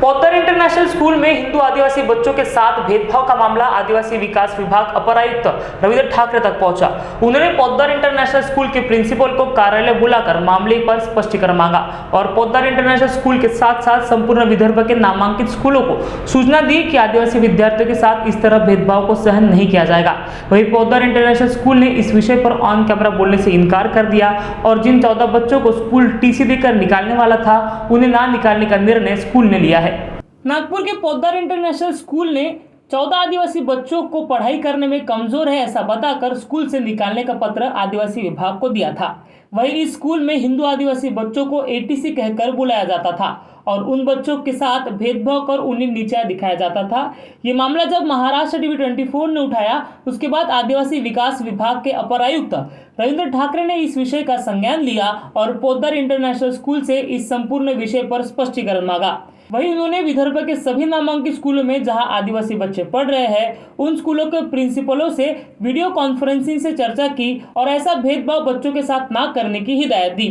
पौधर international school में हिंदू आदिवासी बच्चों के साथ भेदभाव का मामला आदिवासी विकास विभाग अपर आयुक्त रविंद्र ठाकरे तक पहुंचा। उन्होंने पौधर इंटरनेशनल स्कूल के प्रिंसिपल को कार्यालय बुलाकर मामले पर स्पष्टीकरण मांगा और पौधर इंटरनेशनल स्कूल के साथ साथ संपूर्ण विदर्भ के नामांकित स्कूलों को सूचना दी कि आदिवासी विद्यार्थियों के साथ इस तरह भेदभाव को सहन नहीं किया जाएगा। वहीं पौधर इंटरनेशनल स्कूल ने इस विषय पर ऑन कैमरा बोलने से इनकार कर दिया और जिन 14 बच्चों को स्कूल टीसी देकर निकालने वाला था उन्हें ना निकालने का निर्णय स्कूल ने लिया है। नागपुर के पौधर इंटरनेशनल स्कूल ने 14 आदिवासी बच्चों को पढ़ाई करने में कमजोर है ऐसा बताकर स्कूल से निकालने का पत्र आदिवासी विभाग को दिया था। वहीं इस स्कूल में हिंदू आदिवासी बच्चों को एटीसी कहकर बुलाया जाता था और उन बच्चों के साथ भेदभाव कर उन्हें नीचा दिखाया जाता था। ये मामला जब महाराष्ट्र टीवी 24 ने उठाया उसके बाद आदिवासी विकास विभाग के अपर आयुक्त रविंद्र ठाकरे ने इस विषय का संज्ञान लिया और पौधर इंटरनेशनल स्कूल से इस संपूर्ण विषय पर स्पष्टीकरण मांगा। वहीं उन्होंने विदर्भ के सभी नामांकित स्कूलों में जहां आदिवासी बच्चे पढ़ रहे हैं उन स्कूलों के प्रिंसिपलों से वीडियो कॉन्फ्रेंसिंग से चर्चा की और ऐसा भेदभाव बच्चों के साथ ना करने की हिदायत दी।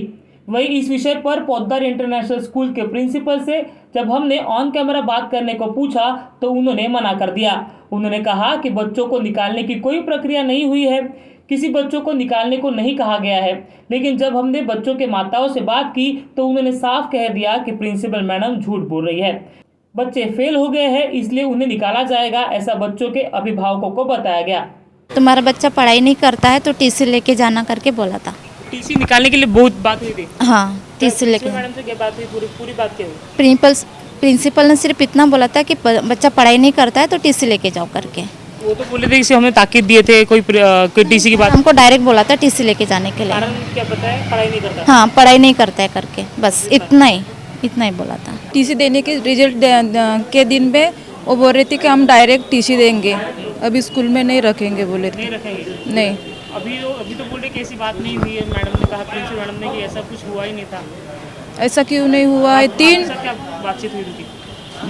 वहीं इस विषय पर पौधर इंटरनेशनल स्कूल के प्रिंसिपल से जब हमने ऑन कैमरा बात करने को पूछा तो उन्होंने मना कर दिया। उन्होंने कहा कि बच्चों को निकालने की कोई प्रक्रिया नहीं हुई है, किसी बच्चों को निकालने को नहीं कहा गया है। लेकिन जब हमने बच्चों के माताओं से बात की तो उन्होंने साफ कह दिया कि प्रिंसिपल मैडम झूठ बोल रही है, बच्चे फेल हो गए हैं इसलिए उन्हें निकाला जाएगा, ऐसा बच्चों के अभिभावकों को बताया गया। तुम्हारा बच्चा पढ़ाई नहीं करता है तो टीसी लेके जाना करके बोला था। टीसी निकालने के लिए बहुत बात हुई थी। हाँ, टीसी लेके। मैडम से क्या बात हुई? पूरी बात क्या हुई? प्रिंसिपल ने सिर्फ इतना बोला था कि बच्चा पढ़ाई नहीं करता है तो टीसी लेके जाओ करके। वो तो बोले थे कि हमने ताकीद दिए थे कोई टीसी की बात। हमको डायरेक्ट बोला था टीसी लेके जाने के लिए। कारण क्या पता है? पढ़ाई नहीं करता। हाँ, पढ़ाई नहीं करता है करके, बस इतना ही बोला था। टीसी देने के रिजल्ट के दिन में वो बोल रही थी कि हम डायरेक्ट टीसी देंगे, अभी स्कूल में नहीं रखेंगे बोले थे। नहीं रखेंगे? नहीं। अभी तो बोले कि ऐसी बात नहीं हुई है। मैडम ने कहा, प्रिंसिपल मैडम ने, कि ऐसा कुछ हुआ ही नहीं था। ऐसा क्यों नहीं हुआ है? क्या बातचीत हुई थी?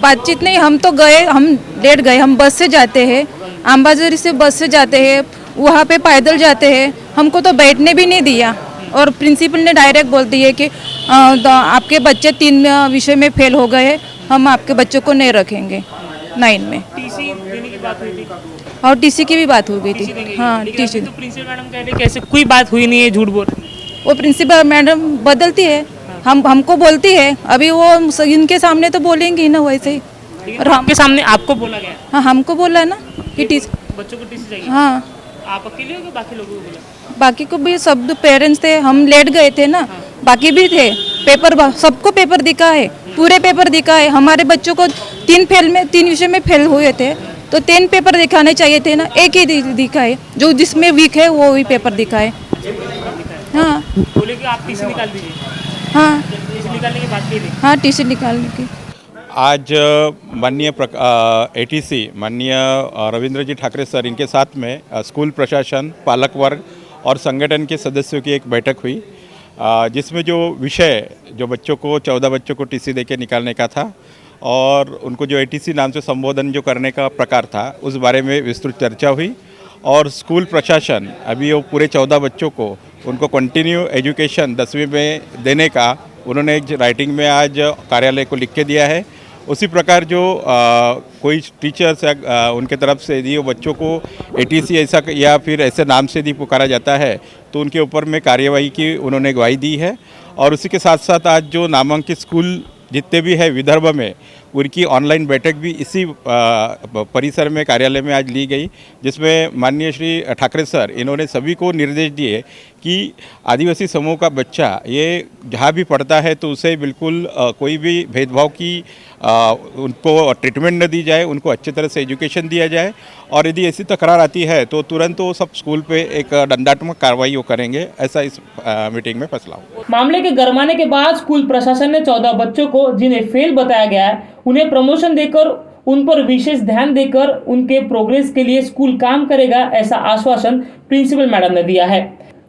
बातचीत नहीं, हम तो गए, हम लेट गए, हम बस से जाते हैं, अम्बाजोरी से बस से जाते हैं, वहाँ पे पैदल जाते हैं, हमको तो बैठने भी नहीं दिया और प्रिंसिपल ने डायरेक्ट बोल दिया कि आपके बच्चे 3 विषय में फेल हो गए, हम आपके बच्चों को नहीं रखेंगे 9 में। टीसी देने की बात हुई थी और टीसी की भी बात हो गई थी। हाँ, टीसी। तो प्रिंसिपल मैडम कह रहे कि ऐसे कोई बात हुई नहीं है, झूठ बोल रही है। वो प्रिंसिपल मैडम बदलती है, हमको बोलती है, अभी वो इनके सामने तो बोलेंगी ना वैसे ही। और आपके सामने आपको बोला गया? हाँ, हमको बोला है ना कि बच्चों को टीसी चाहिए। हाँ, आप अकेले हो कि बाकी लोगों को बोला? बाकी को भी सब पेरेंट्स थे, हम लेट गए थे ना। बाकी भी थे, पेपर सबको पेपर दिखा है, पूरे पेपर दिखा है। हमारे बच्चों को 3 विषय में फेल हुए थे तो 3 पेपर दिखाने चाहिए थे ना, एक ही दिखा है, जो जिसमें वीक है वो ही पेपर दिखा है। हाँ, बोले कि आप टीसी निकाल दीजिए। हाँ, टीसी निकालने की बात की थी। हाँ, टीसी निकालने की। आज माननीय एटीसी माननीय रविंद्र जी ठाकरे सर, इनके साथ में स्कूल प्रशासन, पालक वर्ग और संगठन के सदस्यों की एक बैठक हुई जिसमें जो विषय जो बच्चों को 14 बच्चों को टीसी देके निकालने का था और उनको जो एटीसी नाम से संबोधन जो करने का प्रकार था उस बारे में विस्तृत चर्चा हुई और स्कूल प्रशासन अभी वो पूरे 14 बच्चों को उनको कंटिन्यू एजुकेशन 10वीं में देने का उन्होंने एक राइटिंग में आज कार्यालय को लिख के दिया है। उसी प्रकार जो कोई टीचर्स या उनके तरफ से यदि वो बच्चों को एटीसी ऐसा या फिर ऐसे नाम से यदि पुकारा जाता है तो उनके ऊपर में कार्यवाही की उन्होंने गवाही दी है। और उसी के साथ साथ आज जो नामांकित स्कूल जितने भी है विदर्भ में उनकी ऑनलाइन बैठक भी इसी परिसर में कार्यालय में आज ली गई, जिसमें माननीय श्री ठाकरे सर इन्होंने सभी को निर्देश दिए कि आदिवासी समूह का बच्चा ये जहाँ भी पढ़ता है तो उसे बिल्कुल कोई भी भेदभाव की उनको ट्रीटमेंट न दी जाए, उनको अच्छी तरह से एजुकेशन दिया जाए और यदि ऐसी तकरार आती है तो तुरंत वो सब स्कूल पे एक दंडात्मक कार्रवाई वो करेंगे, ऐसा इस मीटिंग में फैसला हुआ। मामले के गरमाने के बाद स्कूल प्रशासन ने 14 बच्चों को जिन्हें फेल बताया गया है उन्हें प्रमोशन देकर उन पर विशेष ध्यान देकर उनके प्रोग्रेस के लिए स्कूल काम करेगा, ऐसा आश्वासन प्रिंसिपल मैडम ने दिया है।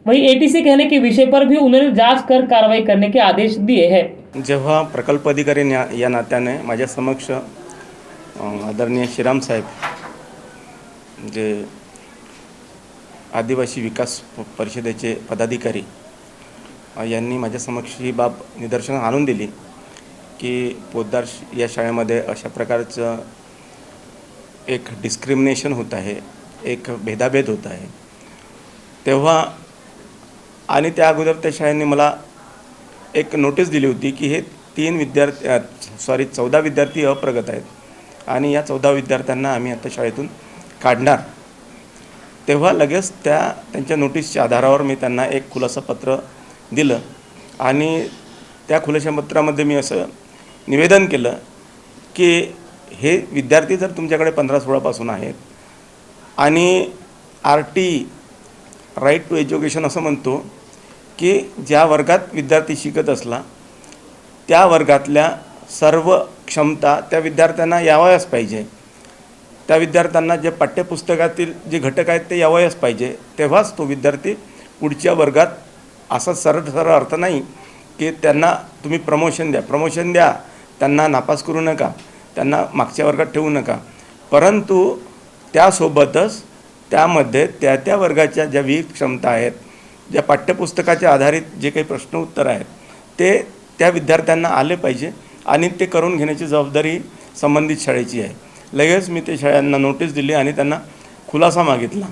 वहीं एटीसी कहने के विषय पर भी उन्होंने जांच कर कार्रवाई करने के आदेश दिए हैं। जेव्हा प्रकल्प अधिकारी या नात्याने माझ्या समक्ष आदरणीय श्रीराम साहेब जे आदिवासी विकास परिषदेचे पदाधिकारी यांनी माझ्या समक्ष ही बाब निदर्शनास आणून दिली की पोद्दार या शाळेमध्ये अशा प्रकारचं एक डिस्क्रिमिनेशन होत आहे, एक भेदाभेद होत आहे, तेव्हा आणि त्या अगोदर त्या शाळेने मला एक नोटीस दिली होती की हे 14 विद्यार्थी अप्रगत आहेत आणि या 14 विद्यार्थ्यांना आम्ही आता शाळेतून काढणार. तेव्हा लगेच त्यांच्या नोटीसच्या आधारावर मी त्यांना एक खुलासा पत्र दिलं आणि त्या खुलासा पत्रामध्ये मी असं निवेदन केलं की हे विद्यार्थी जर तुमच्याकडे 15-16 पासून आहेत आणि RT राईट टू एज्युकेशन असं म्हणतो की ज्या वर्गात विद्यार्थी शिकत असला त्या वर्गातल्या सर्व क्षमता त्या विद्यार्थ्यांना यावयाच पाहिजे. त्या विद्यार्थ्यांना जे पाठ्यपुस्तकातील जे घटक आहेत ते यावयाच पाहिजे, तेव्हाच तो विद्यार्थी पुढच्या वर्गात. असा सरळ अर्थ नाही की त्यांना तुम्ही प्रमोशन द्या, त्यांना नापास करू नका, त्यांना मागच्या वर्गात ठेवू नका, परंतु त्यासोबतच त्यामध्ये त्या वर्गाच्या ज्या विविध क्षमता आहेत, ज्या पाठ्यपुस्तकाच्या आधारित जे काही प्रश्न उत्तर आहेत ते त्या विद्यार्थ्यांना आले पाहिजे आणि ते करून घेण्याची जबाबदारी संबंधित शाळेची आहे. लगेच मी ते शाळांना नोटीस दिली आणि त्यांना खुलासा मागितला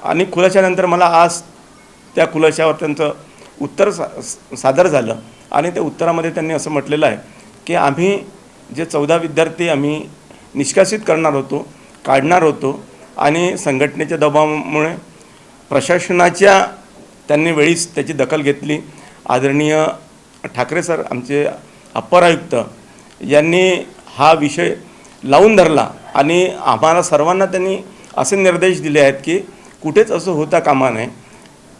आणि खुलाशानंतर मला आज त्या खुलाशावर त्यांचं उत्तर सादर झालं आणि त्या उत्तरामध्ये त्यांनी असं म्हटलेलं आहे की आम्ही जे 14 विद्यार्थी आम्ही निष्कासित करणार होतो, काढणार होतो आणि संघटनेच्या दबावामुळे प्रशासनाच्या त्यांनी वेळीच त्याची दखल घेतली. आदरणीय ठाकरे सर आमचे अप्पर आयुक्त यांनी हा विषय लावून धरला आणि आम्हाला सर्वांना त्यांनी असे निर्देश दिले आहेत की कुठेच असं होता कामा नये.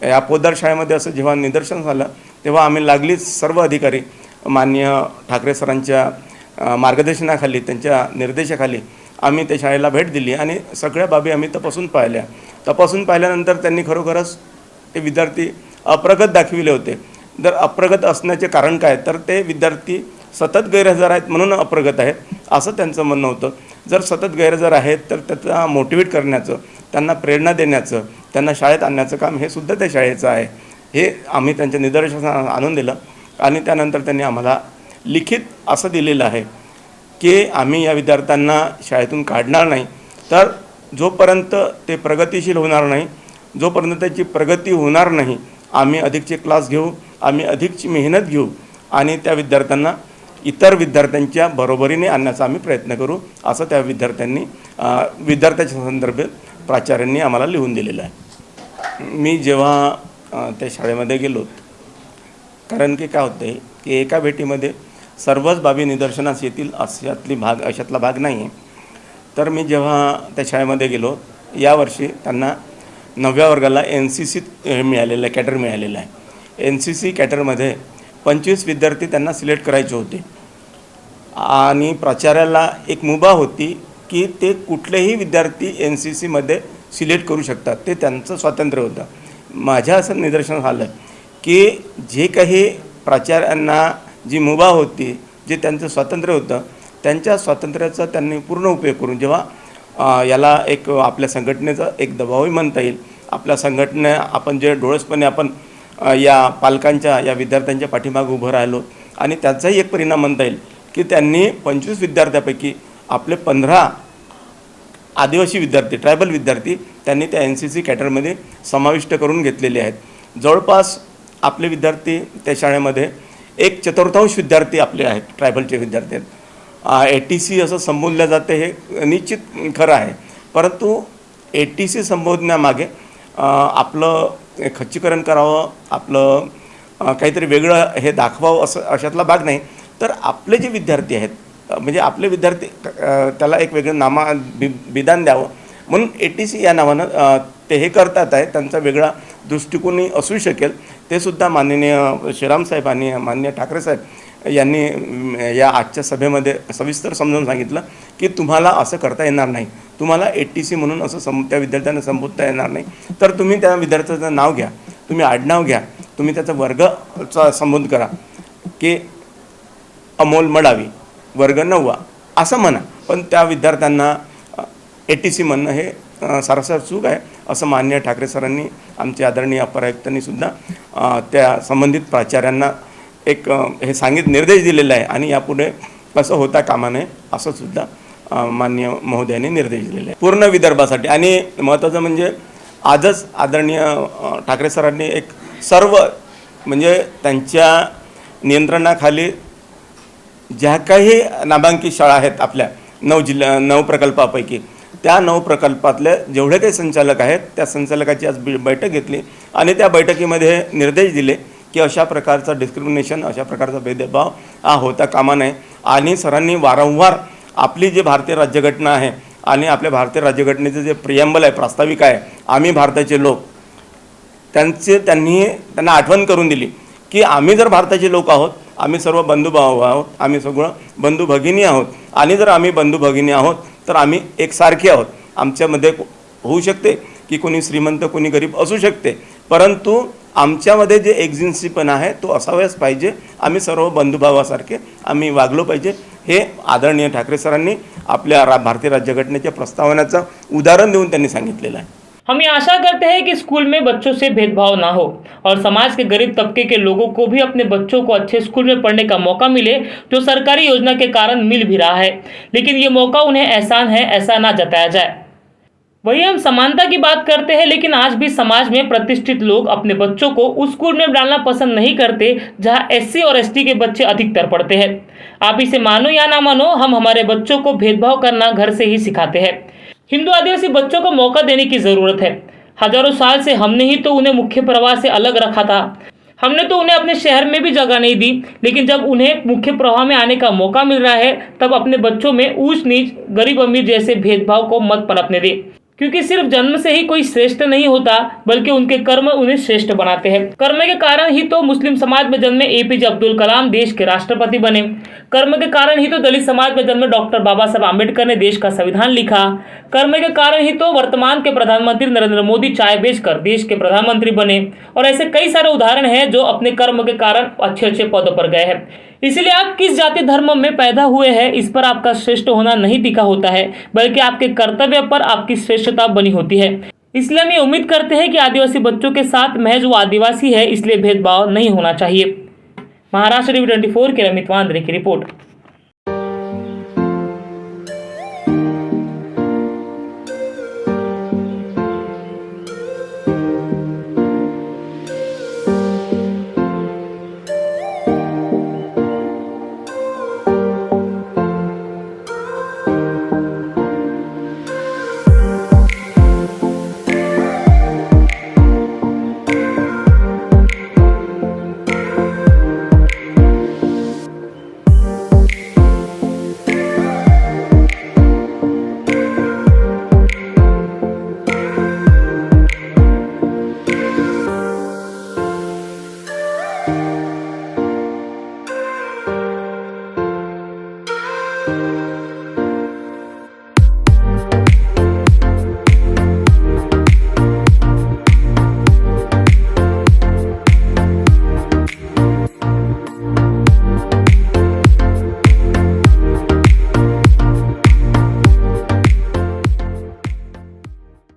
या पोद्दार शाळेमध्ये असं जेव्हा निदर्शन झालं तेव्हा आम्ही लागलीच सर्व अधिकारी माननीय ठाकरे सरांच्या मार्गदर्शनाखाली, त्यांच्या निर्देशाखाली आम्ही त्या शाळेला भेट दिली आणि सगळ्या बाबी आम्ही तपासून पाहिल्यानंतर त्यांनी खरोखरच ते विद्यार्थी अप्रगत दाखविले होते. जर अप्रगत असण्याचे कारण काय, तर ते विद्यार्थी सतत गैरहजर आहेत म्हणून अप्रगत आहेत असं त्यांचं म्हणणं होतं. जर सतत गैरहजर आहेत तर त्याचा मोटिवेट करण्याचं, त्यांना प्रेरणा देण्याचं, त्यांना शाळेत आणण्याचं काम हे सुद्धा त्या शाळेचं आहे. हे आम्ही त्यांच्या निदर्शनास आणून दिलं आणि त्यानंतर त्यांनी आम्हाला लिखित असं दिलेलं आहे की आम्ही या विद्यार्थ्यांना शाळेतून काढणार नाही, तर जोपर्यंत ते प्रगतिशील होणार नाही, जोपर्यंत त्याची प्रगती होणार नाही, आम्ही अधिकचे क्लास घेऊ, आम्ही अधिकची मेहनत घेऊ आणि त्या विद्यार्थ्यांना इतर विद्यार्थ्यांच्या बरोबरीने आणण्याचा आम्ही प्रयत्न करू, असं त्या विद्यार्थ्याच्या संदर्भात प्राचार्यांनी आम्हाला लिहून दिलेलं आहे. मी जेव्हा त्या शाळेमध्ये गेलो, कारण की काय होतं आहे की एका भेटीमध्ये सर्वच बाबी निदर्शनास येतील अशातला भाग नाही आहे. तर मी जेव्हा त्या शाळेमध्ये गेलो, यावर्षी त्यांना 9व्या वर्गाला NCC मिळालेलं आहे, कॅडर मिळालेलं आहे. NCC कॅडरमध्ये 25 विद्यार्थी त्यांना सिलेक्ट करायचे होते आणि प्राचार्याला एक मुभा होती की ते कुठलेही विद्यार्थी NCCमध्ये सिलेक्ट करू शकतात, ते त्यांचं स्वातंत्र्य होतं. माझ्या असं निदर्शन झालं की जे काही प्राचार्यांना जी मुभा होती, जे त्यांचं स्वातंत्र्य होतं, त्यांच्या स्वातंत्र्याचा त्यांनी पूर्ण उपयोग करून जेव्हा याला एक आपल्या संघटनेचा एक दबावही म्हणता येईल, आपल्या संघटने आपण जे डोळसपणे आपण या पालकांच्या, या विद्यार्थ्यांच्या पाठीमागे उभं राहिलो आणि त्याचाही एक परिणाम म्हणता येईल की त्यांनी 25 विद्यार्थ्यापैकी आपले 15 आदिवासी विद्यार्थी, ट्रायबल विद्यार्थी त्यांनी त्या NCC कॅडरमध्ये समाविष्ट करून घेतलेले आहेत. जवळपास आपले विद्यार्थी त्या शाळेमध्ये 1/4 विद्यार्थी आपले आहेत, ट्रायबलचे विद्यार्थी आहेत. ATC असं संबोधलं जातं, हे निश्चित खरं आहे, परंतु ATC संबोधण्यामागे आपलं खच्चीकरण करावं, आपलं काहीतरी वेगळं हे दाखवावं असं अशातला भाग नाही. तर आपले जे विद्यार्थी आहेत, म्हणजे आपले विद्यार्थी त्याला एक वेगळं विधान द्यावं म्हणून ATC या नावानं ते हे करतात आहे. त्यांचा वेगळा दृष्टिकोनही असू शकेल, ते सुद्धा माननीय श्रीराम साहेब आणि माननीय ठाकरे साहेब यांनी या आजच्या सभेमध्ये सविस्तर समजावून सांगितलं की तुम्हाला असं करता येणार नाही, तुम्हाला ATC म्हणून असं त्या विद्यार्थ्यांना संबोधता येणार नाही. तर तुम्ही त्या विद्यार्थ्याचं नाव घ्या, तुम्ही आडनाव घ्या, तुम्ही त्याचा वर्गचा संबोध करा की अमोल मडावी वर्ग 9वा असं म्हणा, पण त्या विद्यार्थ्यांना ATC म्हणणं हे सरासर चूक आहे असं माननीय ठाकरे सरांनी, आमचे आदरणीय अप्पर आयुक्तांनी सुद्धा त्या संबंधित प्राचार्यांना हे निर्देश दिलेला आहे आणि यापुढे असं होता कामा नये असं सुद्धा माननीय महोदयांनी निर्देश दिलेले आहे पूर्ण विदर्भासाठी. आणि महत्त्वाचं म्हणजे आजच आदरणीय ठाकरे सरांनी एक सर्व म्हणजे त्यांच्या नियंत्रणाखाली ज्या काही नामांकित शाळा आहेत आपल्या 9 प्रकल्पापैकी त्या 9 प्रकल्पातले जेवढे काही संचालक आहेत त्या संचालकाची आज बैठक घेतली आणि त्या बैठकीमध्ये निर्देश दिले की अशा प्रकारचं डिस्क्रिमिनेशन अशा प्रकारचा भेदभाव हा होता कामा नये. आणि सरांनी वारंवार आपली जी भारतीय राज्यघटना आहे आणि आपल्या भारतीय राज्यघटनेचं जे प्रिएम्बल आहे प्रास्ताविक आहे आम्ही भारताचे लोक त्यांना आठवण करून दिली की आम्ही जर भारताचे लोक आहोत आम्ही सर्व बंधुभाव आहोत आम्ही सगळं बंधू भगिनी आहोत आणि जर आम्ही बंधू भगिनी आहोत तर आम्ही एकसारखे आहोत. आमच्यामध्ये होऊ शकते की कोणी श्रीमंत कोणी गरीब असू शकते परंतु आमच्यामध्ये जे एक्झिन्सीपण आहे तो असावाच पाहिजे. आम्ही सर्व बंधुभावासारखे आम्ही वागलो पाहिजे. हे आदरणीय ठाकरे सरांनी आपल्या भारतीय राज्यघटनेच्या प्रस्तावनेचं उदाहरण देऊन त्यांनी सांगितलेलं आहे. हम ये आशा करते हैं कि स्कूल में बच्चों से भेदभाव ना हो और समाज के गरीब तबके के लोगों को भी अपने बच्चों को अच्छे स्कूल में पढ़ने का मौका मिले जो सरकारी योजना के कारण मिल भी रहा है, लेकिन ये मौका उन्हें एहसान है ऐसा ना जताया जाए. वही हम समानता की बात करते हैं लेकिन आज भी समाज में प्रतिष्ठित लोग अपने बच्चों को उस स्कूल में डालना पसंद नहीं करते जहां SC और ST के बच्चे अधिकतर पढ़ते हैं. आप इसे मानो या ना मानो हम हमारे बच्चों को भेदभाव करना घर से ही सिखाते हैं. हिंदू आदिवासी बच्चों को मौका देने की ज़रूरत है. हजारों साल से हमने ही तो उन्हें मुख्य प्रवाह से अलग रखा था. हमने तो उन्हें अपने शहर में भी जगह नहीं दी, लेकिन जब उन्हें मुख्य प्रवाह में आने का मौका मिल रहा है तब अपने बच्चों में ऊंच नीच गरीब अमीर जैसे भेदभाव को मत पनपने दे. क्योंकि सिर्फ जन्म से ही कोई श्रेष्ठ नहीं होता बल्कि उनके कर्म उन्हें श्रेष्ठ बनाते हैं. कर्म के कारण ही तो मुस्लिम समाज में जन्मे APJ अब्दुल कलाम देश के राष्ट्रपति बने. कर्म के कारण ही तो दलित समाज में जन्मे डॉक्टर बाबा साहब आम्बेडकर ने देश का संविधान लिखा. कर्म के कारण ही तो वर्तमान के प्रधानमंत्री नरेंद्र मोदी चाय बेचकर देश के प्रधानमंत्री बने. और ऐसे कई सारे उदाहरण हैं जो अपने कर्म के कारण अच्छे अच्छे पदों पर गए हैं. इसलिए आप किस जाति धर्म में पैदा हुए हैं इस पर आपका श्रेष्ठ होना नहीं टिका होता है बल्कि आपके कर्तव्य पर आपकी श्रेष्ठता बनी होती है. इसलिए हम ये उम्मीद करते हैं कि आदिवासी बच्चों के साथ महज वो आदिवासी है इसलिए भेदभाव नहीं होना चाहिए. महाराष्ट्र TV 24 के रमित वांद्रे की रिपोर्ट.